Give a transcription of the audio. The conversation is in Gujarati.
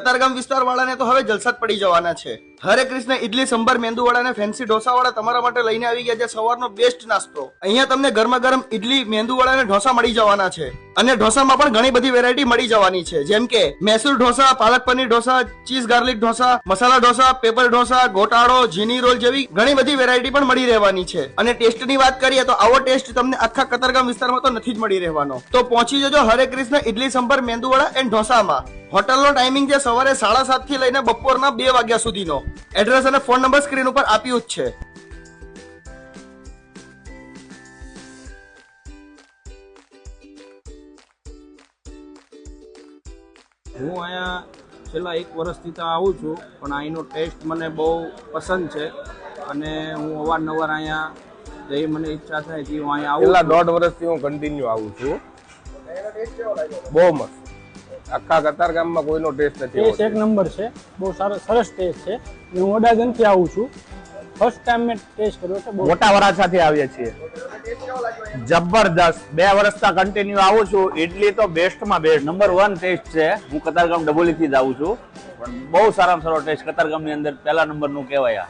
કતારગામ વિસ્તાર વાળાને તો હવે જલસા જ પડી જવાના છે। હરે કૃષ્ણ ઇડલી સંભાર મેંદુ વડા અને ફેન્સી ઢોસા વાળા તમારા માટે લઈને આવી ગયા છે સવારનો બેસ્ટ નાસ્તો। અહીંયા તમને ગરમા ગરમ ઇડલી મેંદુ વડા અને ઢોસા મળી જવાના છે અને ઢોસામાં પણ ઘણી બધી વેરાયટી મળી જવાની છે, જેમ કે Mysore dosa, palak paneer dosa, cheese garlic dosa, masala dosa, paper dosa, ગોટાળો, જીની રોલ જેવી ઘણી બધી વેરાયટી પણ મળી રહેવાની છે। અને ટેસ્ટની વાત કરીએ તો આવો ટેસ્ટ તમને આખા કતારગામ વિસ્તારમાં તો નથી જ મળી રહેવાનો। તો પહોંચી જજો હરે કૃષ્ણ ઇડલી સંભાર મેંદુ વડા એન્ડ ઢોસામાં। હોટલનો ટાઈમિંગ છે સવારે 7:30 થી લઈને બપોરના 2 વાગ્યા સુધીનો। એડ્રેસ અને ફોન નંબર સ્ક્રીન ઉપર આપ્યું જ છે। હું અહીંયા છેલ્લા 1 વર્ષથી તો આવું છું, પણ અહીંનો ટેસ્ટ મને બહુ પસંદ છે અને હું અવારનવાર અહીંયા જઈ મને ઈચ્છા થાય કે હું અહીંયા આવું। છેલ્લા 1.5 વર્ષથી હું કન્ટિન્યુ આવું છું। બહુ મસ્ત, આખા કતારગામમાં કોઈનો ટેસ્ટ નથી। ટેસ્ટ એક નંબર છે, બહુ સરસ ટેસ્ટ છે। હું ઓડાગનથી આવું છું, ફર્સ્ટ ટાઈમ મેં ટેસ્ટ કર્યો છે। મોટા વરાછાથી આવ્યા છીએ, જબરદસ્ત 2 વર્ષથી કન્ટિન્યુ આવું છું। ઇડલી તો બેસ્ટમાં બેસ્ટ નંબર 1 ટેસ્ટ છે। હું કતારગામ ડબોલીથી જ આવું છું, પણ બહુ સારામાં સારો ટેસ્ટ કતારગામની અંદર પહેલા નંબરનું કહેવાય।